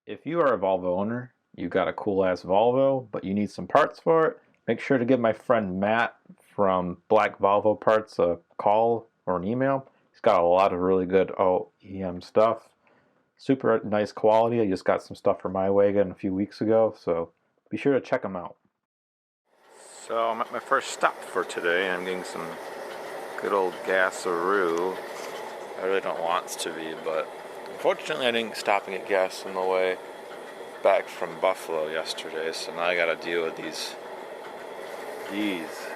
If you are a Volvo owner, you got a cool ass Volvo, but you need some parts for it, make sure to give my friend Matt from Black Volvo Parts a call or an email. He's got a lot of really good OEM stuff. Super nice quality. I just got some stuff for my wagon a few weeks ago, so be sure to check him out. So I'm at my first stop for today, and I'm getting some good old gassaroo. I really don't want to be, but unfortunately I didn't stop and get gas on the way back from Buffalo yesterday, so now I gotta deal with these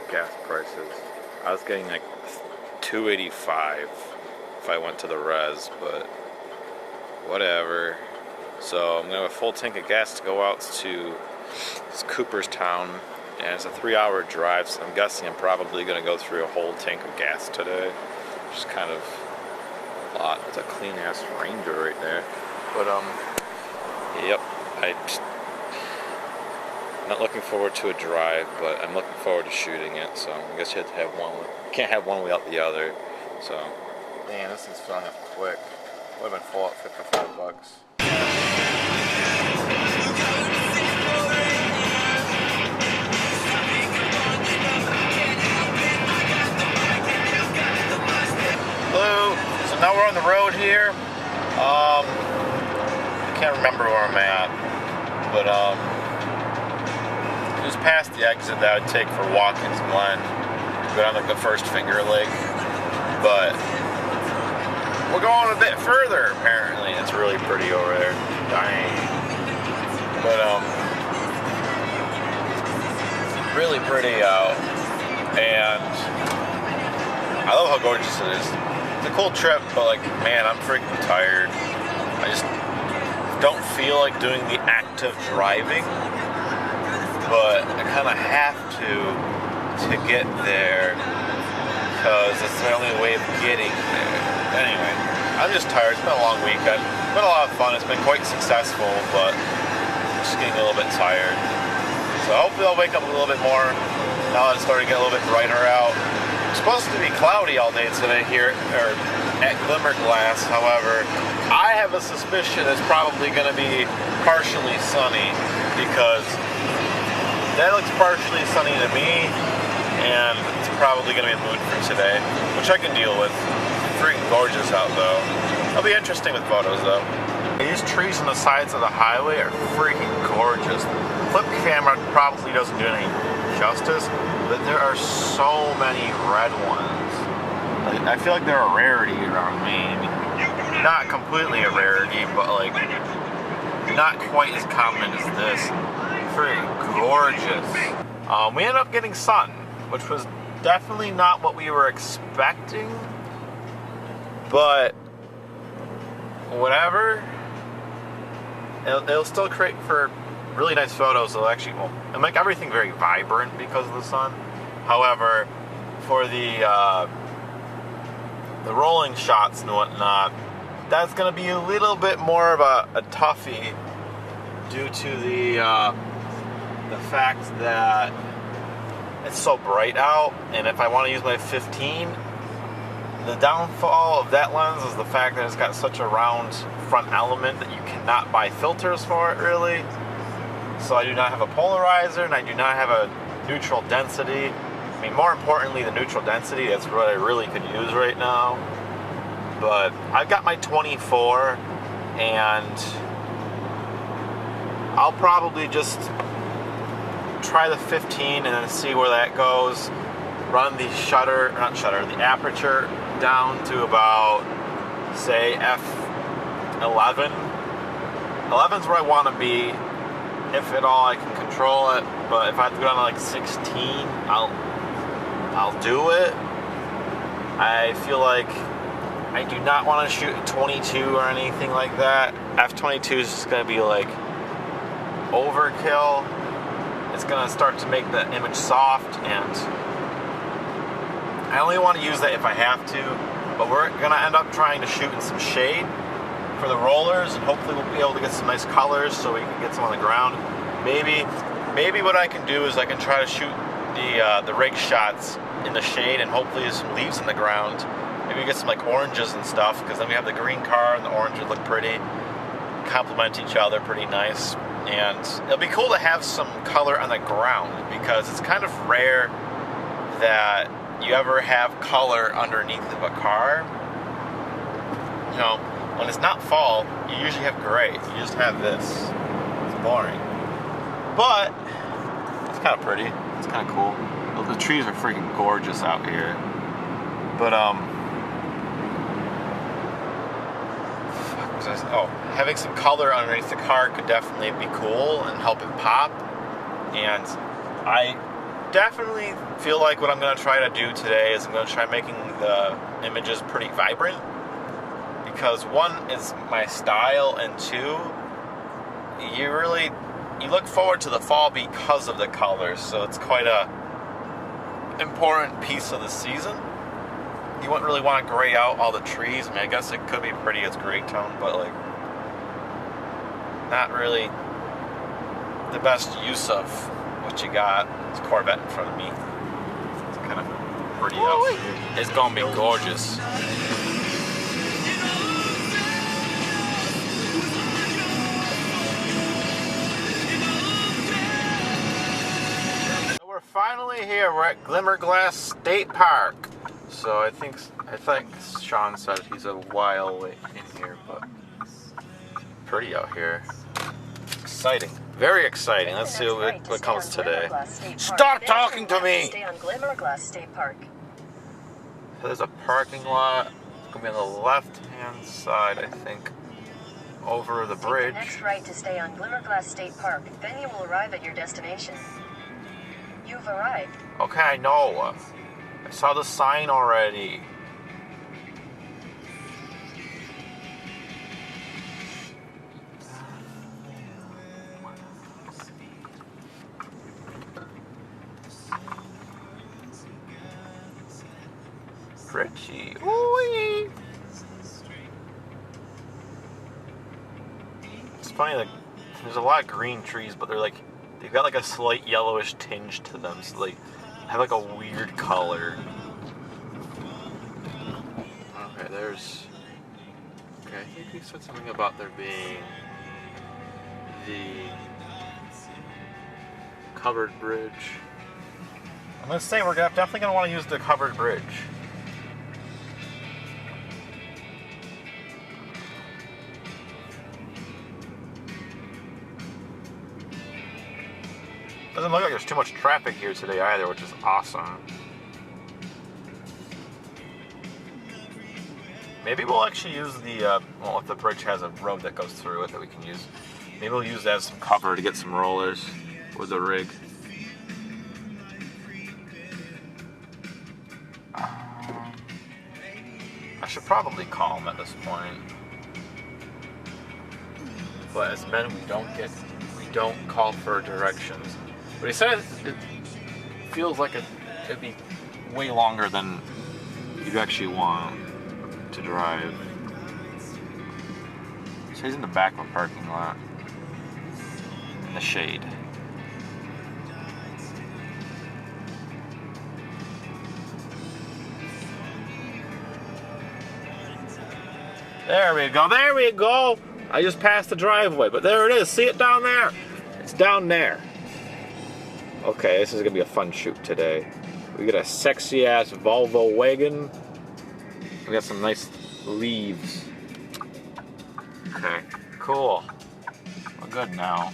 gas prices. I was getting like $2.85 if I went to the res, but whatever. So I'm gonna have a full tank of gas to go out to Cooperstown, and it's a 3-hour drive, so I'm guessing I'm probably gonna go through a whole tank of gas today, which is kind of a lot. It's a clean ass Ranger right there. But yep, I'm not looking forward to a drive, but I'm looking forward to shooting it. So I guess you have to have one. Can't have one without the other. So man, this thing's filling up quick. Would have been full at $55. Hello. So now we're on the road here. I can't remember where I'm at, but just past the exit that I would take for Watkins Glen, go down like the first Finger Lake. But we're going a bit further apparently. It's really pretty over there. Dang. But really pretty out, and I love how gorgeous it is. It's a cool trip, but like, man, I'm freaking tired. I just don't feel like doing the act of driving, but I kind of have to get there because it's the only way of getting there. Anyway, I'm just tired. It's been a long weekend. It's been a lot of fun. It's been quite successful, but I'm just getting a little bit tired. So hopefully I'll wake up a little bit more now that it's starting to get a little bit brighter out. It's supposed to be cloudy all day today here at Glimmerglass. However, I have a suspicion it's probably going to be partially sunny, because that looks partially sunny to me, and it's probably going to be the mood for today, which I can deal with. Freaking gorgeous out though. It'll be interesting with photos though. These trees on the sides of the highway are freaking gorgeous. Flip camera probably doesn't do any justice, but there are so many red ones. Like, I feel like they're a rarity around me. I mean, not completely a rarity, but like not quite as common as this. Freaking gorgeous. We ended up getting sun, which was definitely not what we were expecting, but whatever. It'll still create for really nice photos. It'll make everything very vibrant because of the sun. However, for the rolling shots and whatnot, that's going to be a little bit more of a toughie due to the fact that it's so bright out. And if I want to use my 15, the downfall of that lens is the fact that it's got such a round front element that you cannot buy filters for it, really. So I do not have a polarizer, and I do not have a neutral density. I mean, more importantly, the neutral density, that's what I really could use right now. But I've got my 24, and I'll probably just try the 15 and then see where that goes. Run the the aperture down to about, say, f11. 11's where I want to be. If at all I can control it, but if I have to go down to like 16, I'll do it. I feel like I do not want to shoot 22 or anything like that. F22 is just going to be like overkill. It's going to start to make the image soft, and I only want to use that if I have to, but we're going to end up trying to shoot in some shade for the rollers, and hopefully we'll be able to get some nice colors so we can get some on the ground. Maybe what I can do is I can try to shoot the rig shots in the shade, and hopefully there's some leaves in the ground. Maybe get some like oranges and stuff, because then we have the green car and the orange would look pretty. complement each other pretty nice. And it'll be cool to have some color on the ground because it's kind of rare that you ever have color underneath of a car. You know, when it's not fall, you usually have gray. You just have this. It's boring. But it's kind of pretty. It's kind of cool. The trees are freaking gorgeous out here. But having some color underneath the car could definitely be cool and help it pop. And I definitely feel like what I'm going to try to do today is I'm going to try making the images pretty vibrant. Because one, is my style, and two, you look forward to the fall because of the colors. So it's quite a important piece of the season. You wouldn't really want to gray out all the trees. I mean, I guess it could be pretty as gray tone, but like not really the best use of what you got. It's a Corvette in front of me. It's kind of pretty out here. It's gonna be gorgeous. So we're finally here. We're at Glimmerglass State Park. So I think Sean said he's a while away in here, but pretty out here. Exciting. Very exciting. Let's see what comes today. Stop talking to me! Stay on Glimmerglass State Park. So there's a parking lot. It's going to be on the left-hand side, I think, over the bridge. Take the next right to stay on Glimmerglass State Park. Then you will arrive at your destination. You've arrived. Okay, I know. I saw the sign already. Pretty. Ooh-wee. It's funny, like, there's a lot of green trees, but they've got like a slight yellowish tinge to them, so they have like a weird color. Okay, okay, I think he said something about there being the covered bridge. I'm gonna say we're definitely gonna want to use the covered bridge. Doesn't look like there's too much traffic here today either, which is awesome. Maybe we'll actually use the, well, if the bridge has a road that goes through it that we can use, maybe we'll use that as some cover to get some rollers with the rig. I should probably call him at this point. But as men, we don't call for directions. But he said it feels like it'd be way longer than you'd actually want to drive. So he's in the back of a parking lot, in the shade. There we go, there we go! I just passed the driveway, but there it is, see it down there? It's down there. Okay, this is gonna be a fun shoot today. We got a sexy ass Volvo wagon. We got some nice leaves. Okay, cool. We're good now.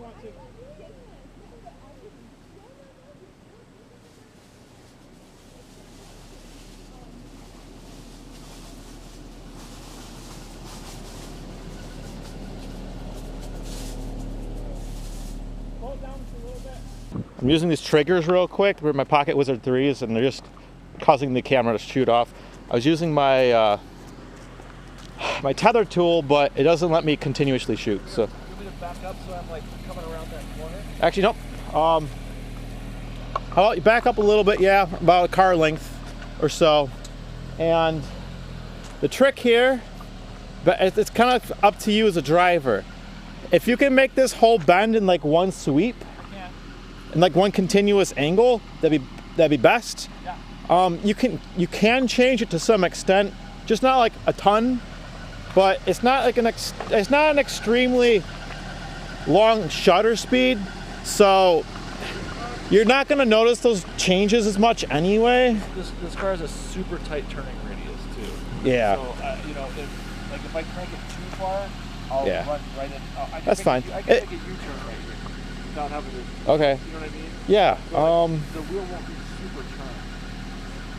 want to. Pull it down just a little bit. I'm using these triggers real quick. They're my Pocket Wizard 3s, and they're just causing the camera to shoot off. I was using my my tether tool, but it doesn't let me continuously shoot. So. You want me to back up so I'm like coming around that corner? Actually, nope. How about you back up a little bit? Yeah, about a car length or so. And the trick here, but it's kind of up to you as a driver. If you can make this whole bend in like one sweep, in like one continuous angle, that'd be best. Yeah. You can change it to some extent, just not like a ton, but it's not like it's not an extremely long shutter speed, so you're not going to notice those changes as much anyway. This car has a super tight turning radius too. Yeah. So you know, if I crank it too far, I'll run right in. That's fine. I can make a U-turn right here without having to. Okay. You know what I mean? Yeah. So, the wheel won't be super turned.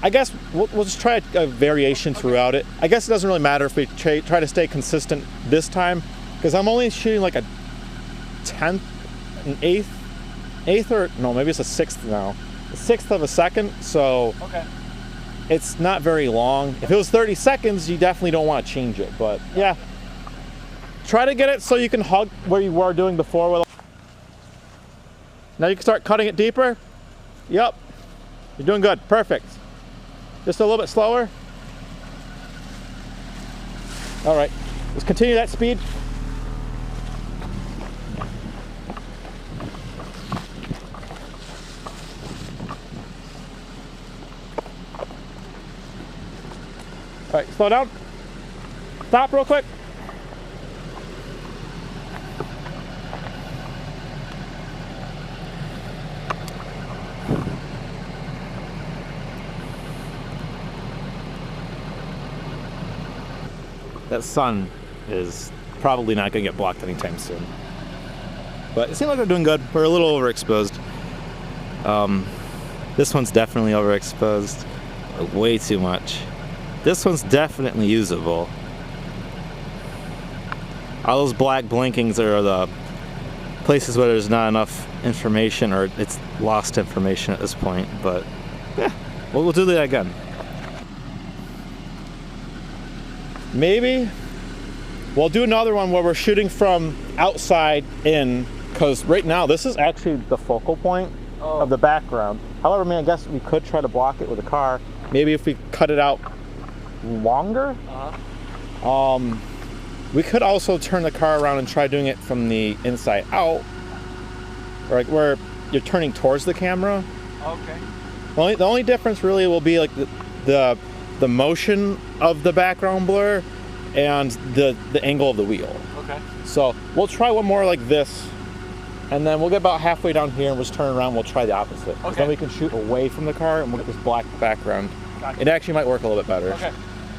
I guess we'll just try a variation throughout it. I guess it doesn't really matter if we try to stay consistent this time, because I'm only shooting like a 10th, an eighth or no, maybe it's a 6th now. A 1/6 of a second, so okay. It's not very long. If it was 30 seconds, you definitely don't want to change it, but yeah. Try to get it so you can hug where you were doing before. Now you can start cutting it deeper. Yep, you're doing good, perfect. Just a little bit slower. All right, let's continue that speed. All right, slow down. Stop real quick. That sun is probably not going to get blocked anytime soon. But it seems like we're doing good. We're a little overexposed. This one's definitely overexposed. Way too much. This one's definitely usable. All those black blinkings are the places where there's not enough information, or it's lost information at this point. But yeah, we'll do that again. Maybe we'll do another one where we're shooting from outside in, because right now this is actually the focal point of the background. However, I mean, I guess we could try to block it with a car. Maybe if we cut it out longer. We could also turn the car around and try doing it from the inside out, or like where you're turning towards the camera. Okay. The only difference really will be like the motion of the background blur and the angle of the wheel. Okay. So we'll try one more like this, and then we'll get about halfway down here and we'll just turn around. We'll try the opposite. Okay. Then we can shoot away from the car and we'll get this black background. Gotcha. It actually might work a little bit better. Okay.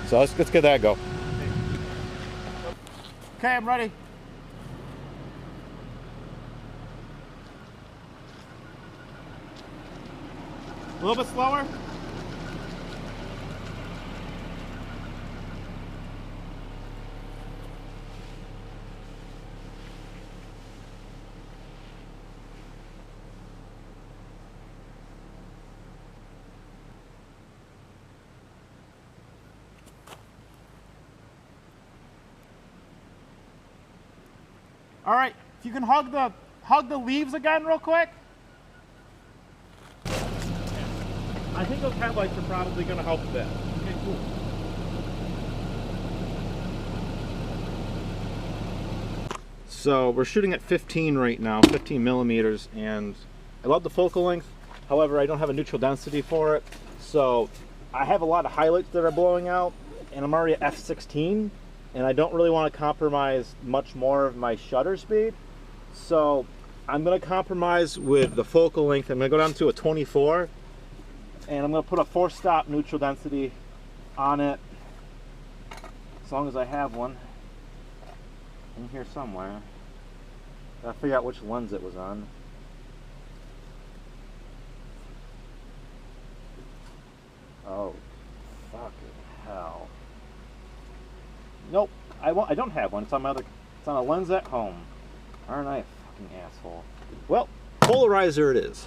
So let's get that go. Okay, I'm ready. A little bit slower. All right, if you can hug the leaves again real quick. I think those headlights are probably going to help a bit. Okay, cool. So we're shooting at 15 right now, 15 millimeters, and I love the focal length. However, I don't have a neutral density for it, so I have a lot of highlights that are blowing out, and I'm already at f/16. And I don't really want to compromise much more of my shutter speed. So I'm going to compromise with the focal length. I'm going to go down to a 24. And I'm going to put a 4-stop neutral density on it. As long as I have one in here somewhere. Gotta figure out which lens it was on. Oh, fucking hell. Nope, I don't have one. It's on my other. It's on a lens at home. Aren't I a fucking asshole? Well, polarizer it is.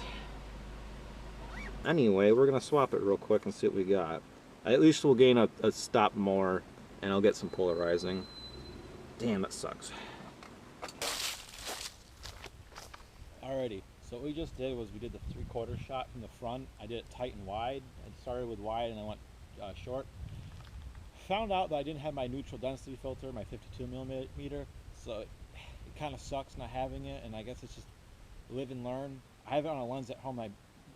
Anyway, we're gonna swap it real quick and see what we got. At least we'll gain a stop more, and I'll get some polarizing. Damn, that sucks. Alrighty, so what we just did was we did the 3/4 shot from the front. I did it tight and wide. I started with wide and I went short. Found out that I didn't have my neutral density filter, my 52mm, so it kind of sucks not having it, and I guess it's just live and learn. I have it on a lens at home I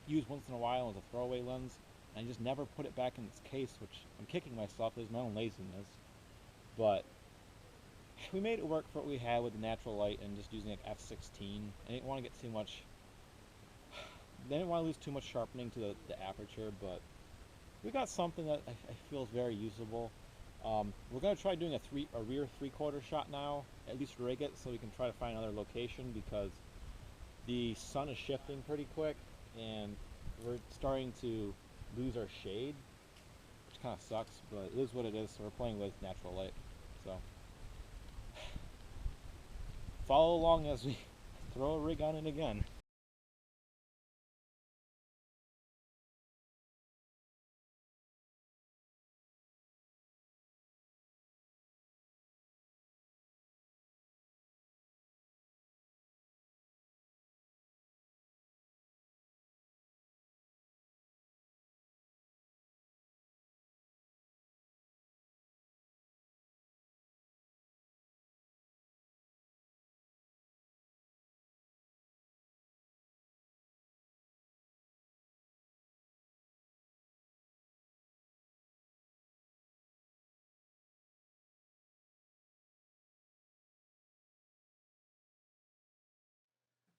use once in a while as a throwaway lens, and I just never put it back in its case, which I'm kicking myself. It was my own laziness, but we made it work for what we had with the natural light and just using like f/16. I didn't want to get too much, I didn't want to lose too much sharpening to the aperture, but we got something that I feel is very usable. We're going to try doing a rear 3/4 shot now, at least rig it so we can try to find another location, because the sun is shifting pretty quick and we're starting to lose our shade, which kind of sucks, but it is what it is. So we're playing with natural light, so follow along as we throw a rig on it again.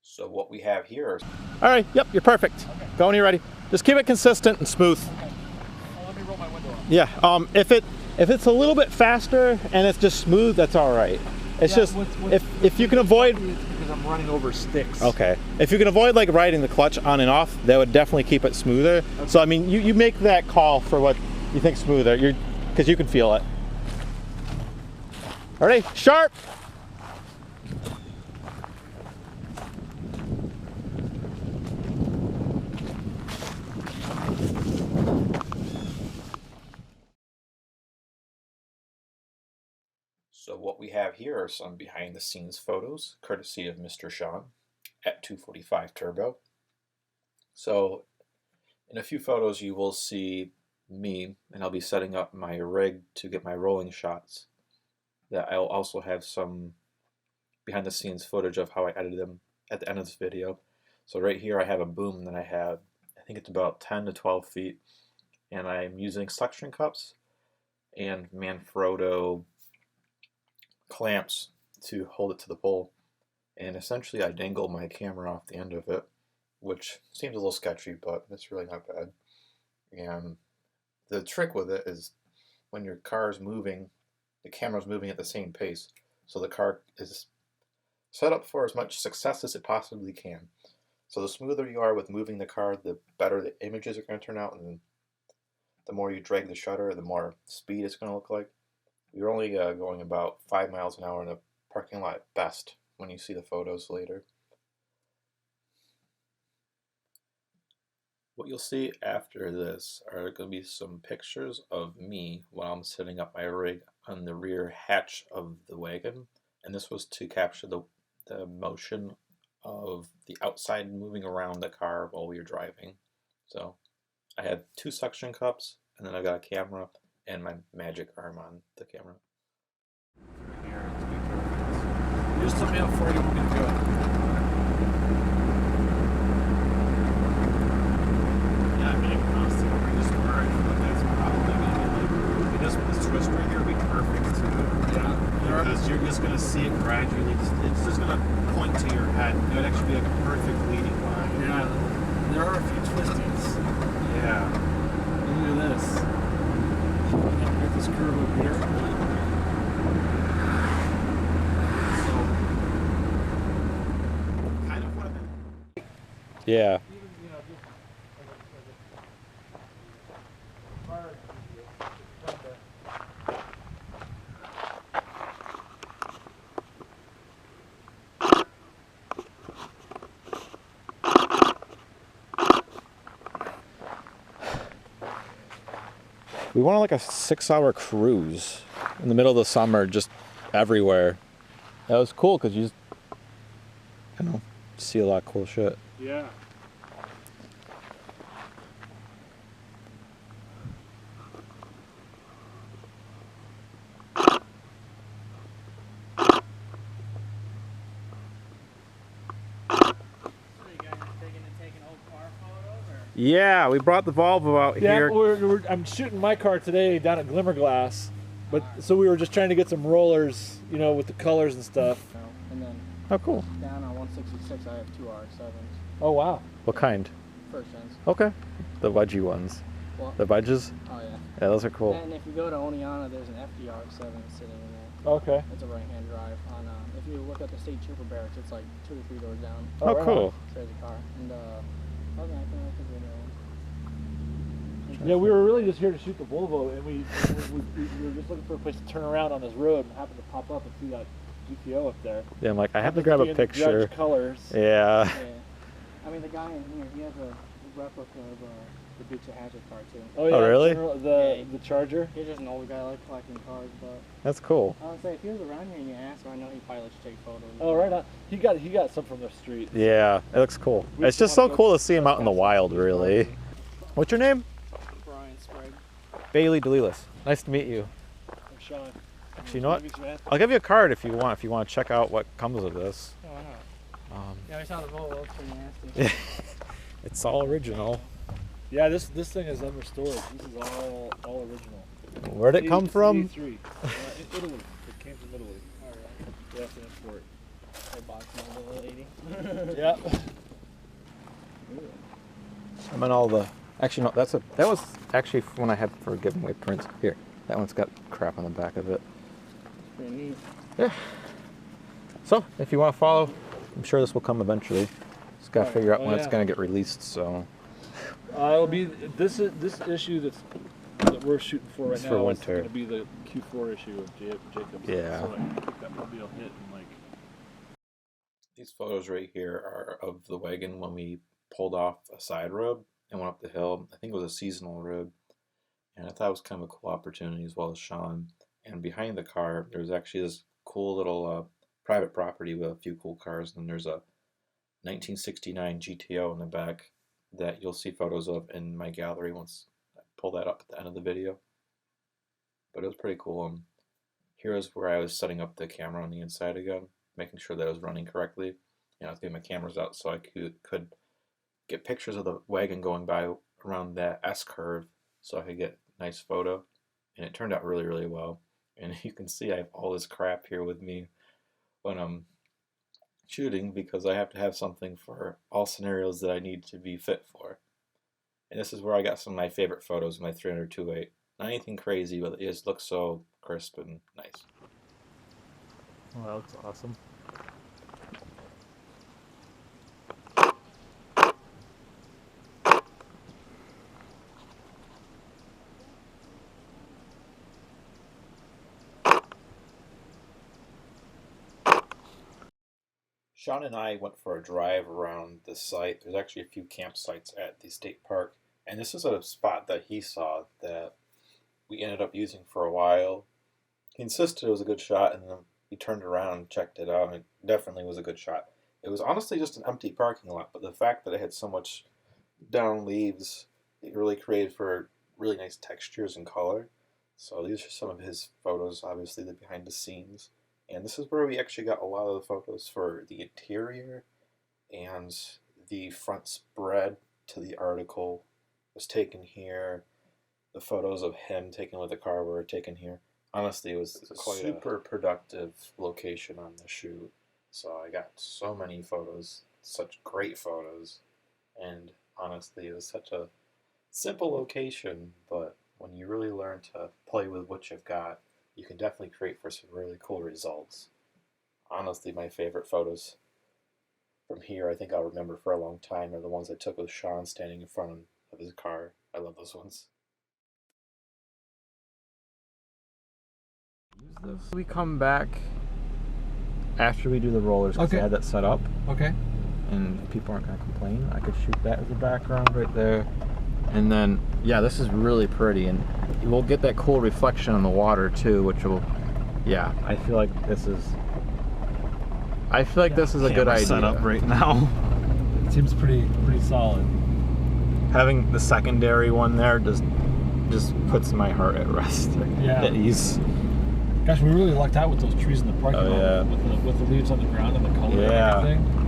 So what we have here is... All right, yep, you're perfect. Okay. Go when you're ready. Just keep it consistent and smooth. Okay. Well, let me roll my window up. Yeah, if it's a little bit faster and it's just smooth, that's all right. It's just, if you can avoid... Because I'm running over sticks. Okay. If you can avoid like riding the clutch on and off, that would definitely keep it smoother. Okay. So I mean, you make that call for what you think smoother, because you can feel it. All right, sharp! So what we have here are some behind the scenes photos, courtesy of Mr. Sean at 245 Turbo. So in a few photos you will see me, and I'll be setting up my rig to get my rolling shots. That I'll also have some behind the scenes footage of how I edited them at the end of this video. So right here I have a boom that I have, I think it's about 10 to 12 feet, and I'm using suction cups and Manfrotto clamps to hold it to the pole, and essentially I dangle my camera off the end of it, which seems a little sketchy, but it's really not bad. And the trick with it is when your car is moving, the camera's moving at the same pace, so the car is set up for as much success as it possibly can. So the smoother you are with moving the car, the better the images are going to turn out, and the more you drag the shutter, the more speed it's going to look like. You're only going about 5 miles an hour in a parking lot at best when you see the photos later. What you'll see after this are going to be some pictures of me while I'm setting up my rig on the rear hatch of the wagon. And this was to capture the motion of the outside moving around the car while we were driving. So I had 2 suction cups, and then I got a camera and my magic arm on the camera. Just tell me how far you want me to go. Yeah, I mean, honestly, over this where I feel like that's probably going to be this twist right here will be perfect too. Yeah, because you're just going to see it gradually. It's just going to point to your head. It would actually be like a perfect leading line. Yeah, there are a few twistings. Yeah. Look at this. Get this curve over here. So Yeah. Even, you know, just as a car enthusiast, it's fun to. We went on like a 6-hour cruise in the middle of the summer, just everywhere. That was cool because you just, you know, see a lot of cool shit. Yeah. Yeah, we brought the Volvo out Yeah, here. I'm shooting my car today down at Glimmerglass, but so we were just trying to get some rollers, you know, with the colors and stuff. And then Oh, cool. down on 166, I have 2 R7s. Oh wow. What kind? First gens. Okay. The wedgie ones. What? The wedges? Oh yeah. Yeah, those are cool. And if you go to Oneonta, there's an FDR7 sitting in there. Okay. It's a right-hand drive. On if you look at the state trooper barracks, it's like 2 or 3 doors down. Oh, right cool. There's a car. And other than that, I think we're Yeah, we were really just here to shoot the Volvo, and we were just looking for a place to turn around on this road, and happened to pop up and see that GTO up there. Yeah, I'm like, I have to Happens grab be a in the picture. Judge colors. Yeah. Yeah. I mean, the guy in here, he has a replica of the Dukes of Hazzard car too. Oh yeah. Oh, really? The Charger. He's just an old guy, like collecting cars, but That's cool. I would say if he was around here and you asked him, I know he probably lets you take photos. Oh right on. He got some from the street. Yeah, it looks cool. We It's still just so have to cool go- to see him out in the wild, really. What's your name? Brian Sprague. Bailey DeLelis. Nice to meet you. I'm Sean. Actually, you know what? Maybe some answers. I'll give you a card if you want to check out what comes of this. Oh, why not? Um, Yeah, we saw the Volvo. It's pretty nasty. it's all original. Yeah, this thing is unrestored. This is all original. Where'd it come from? 83. Italy. It came from Italy. Alright. We have to import. They bought from a little lady. Yeah. I meant all the. Actually, no. That was actually when I had for giving away prints. Here, that one's got crap on the back of it. Pretty neat. Yeah. So, if you want to follow, I'm sure this will come eventually. Just gotta Right. figure out Oh, when it's yeah. gonna get released. So. It'll be this issue that we're shooting for right It's now. for Is winter. going to be the Q4 issue of Jacob's. Yeah. So I think that will be a hit in like. These photos right here are of the wagon when we pulled off a side road and went up the hill. I think it was a seasonal road, and I thought it was kind of a cool opportunity as well as Sean. And behind the car, there's actually this cool little private property with a few cool cars, and there's a 1969 GTO in the back that you'll see photos of in my gallery once I pull that up at the end of the video. But it was pretty cool. And here's where I was setting up the camera on the inside again, making sure that it was running correctly. You know, I was getting my cameras out so I could get pictures of the wagon going by around that S curve so I could get a nice photo. And it turned out really, really well. And you can see I have all this crap here with me when I'm shooting because I have to have something for all scenarios that I need to be fit for. And this is where I got some of my favorite photos of my 300-2.8. Not anything crazy, but it just looks so crisp and nice. Well, that's awesome. Sean and I went for a drive around the site. There's actually a few campsites at the state park. And this is a spot that he saw that we ended up using for a while. He insisted it was a good shot, and then we turned around and checked it out, and it definitely was a good shot. It was honestly just an empty parking lot, but the fact that it had so much down leaves, it really created for really nice textures and color. So these are some of his photos, obviously the behind the scenes. And this is where we actually got a lot of the photos for the interior, and the front spread to the article was taken here. The photos of him taken with the car were taken here. Honestly, it was a super productive location on the shoot. So I got so many photos, such great photos. And honestly, it was such a simple location, but when you really learn to play with what you've got, you can definitely create for some really cool results. Honestly, my favorite photos. from here I think I'll remember for a long time are the ones I took with Sean standing in front of his car. I love those ones. Use this. We come back after we do the rollers because I had that set up. Okay. And people aren't going to complain. I could shoot that as a background right there. And then, yeah, this is really pretty. And we'll get that cool reflection on the water too, which will, yeah, I feel like this is a good idea. Setup right now. It seems pretty solid. Having the secondary one there just puts my heart at rest. Yeah. At ease. Gosh, we really lucked out with those trees in the parking lot. Yeah. With the leaves on the ground and the color Yeah. and everything.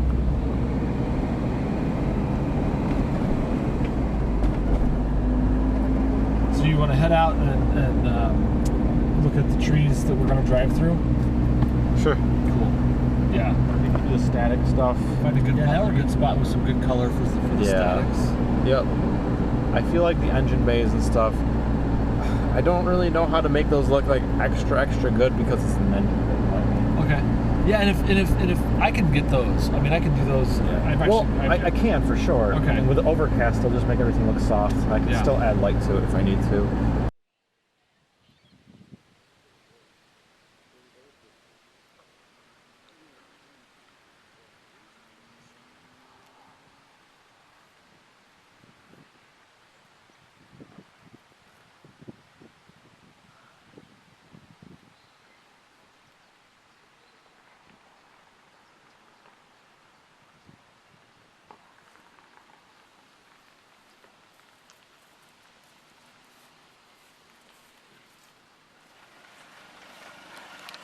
So you want to head out and look at the trees that we're going to drive through? Sure. Cool. Yeah. The static stuff. Find a good spot with some good color for the statics. Yep. I feel like the engine bays and stuff, I don't really know how to make those look like extra good because it's an engine bay. Okay. Yeah, and if I can get those, I mean I can do those. Yeah. I can for sure. Okay. And with the overcast, I'll just make everything look soft. I can still add light to it if I need to.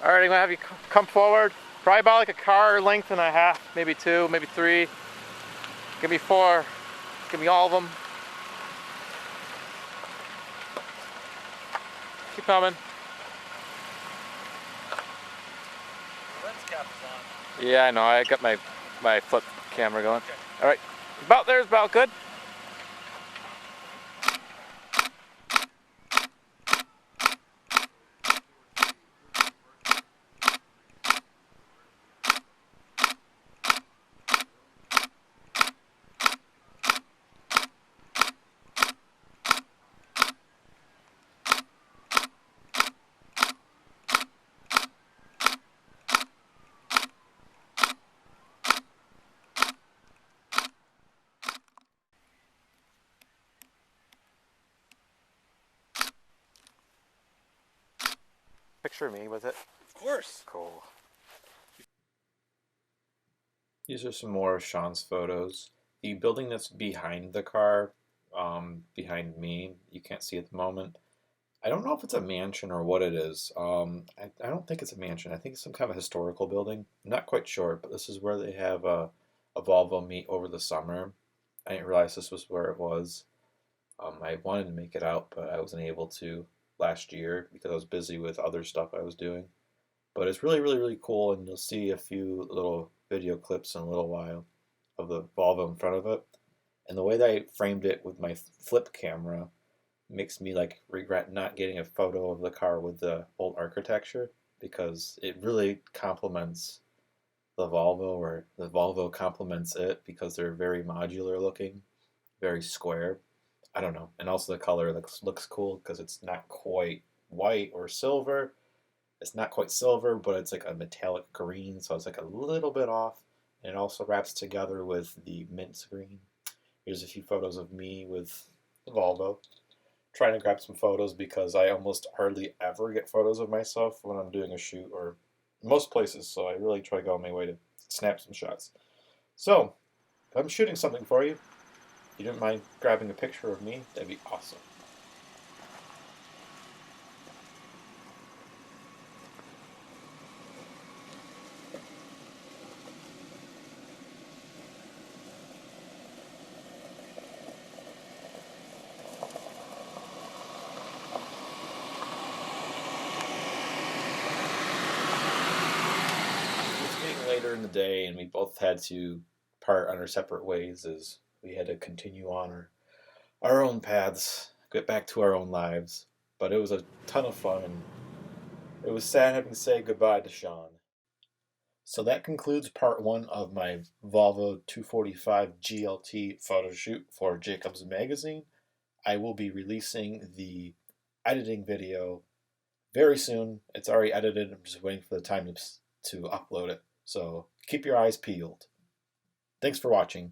All right, I'm gonna have you come forward. Probably about like a car length and a half, maybe 2, maybe 3. Give me 4. Give me all of them. Keep coming. Lens cap is on. Yeah, I know. I got my flip camera going. Okay. All right, about there's about good. Picture me with it. Of course. Cool. These are some more of Sean's photos. The building that's behind the car, behind me, you can't see at the moment. I don't know if it's a mansion or what it is. I don't think it's a mansion. I think it's some kind of historical building. I'm not quite sure, but this is where they have a Volvo meet over the summer. I didn't realize this was where it was. I wanted to make it out, but I wasn't able to last year because I was busy with other stuff I was doing. But it's really cool, and you'll see a few little video clips in a little while of the Volvo in front of it. And the way that I framed it with my flip camera makes me like regret not getting a photo of the car with the old architecture, because it really complements the Volvo, or the Volvo complements it, because they're very modular looking, very square. I don't know. And also the color looks cool because it's not quite white or silver. It's not quite silver, but it's like a metallic green, so it's like a little bit off. And it also wraps together with the mint green. Here's a few photos of me with the Volvo. Trying to grab some photos because I almost hardly ever get photos of myself when I'm doing a shoot, or most places, so I really try to go on my way to snap some shots. So, if I'm shooting something for you, if you didn't mind grabbing a picture of me, that'd be awesome. Later in the day, and we both had to part on our separate ways as we had to continue on our own paths, get back to our own lives. But it was a ton of fun, and it was sad having to say goodbye to Sean. So that concludes part 1 of my Volvo 245 GLT photo shoot for Jacob's magazine. I will be releasing the editing video very soon. It's already edited. I'm just waiting for the time to upload it. So keep your eyes peeled. Thanks for watching.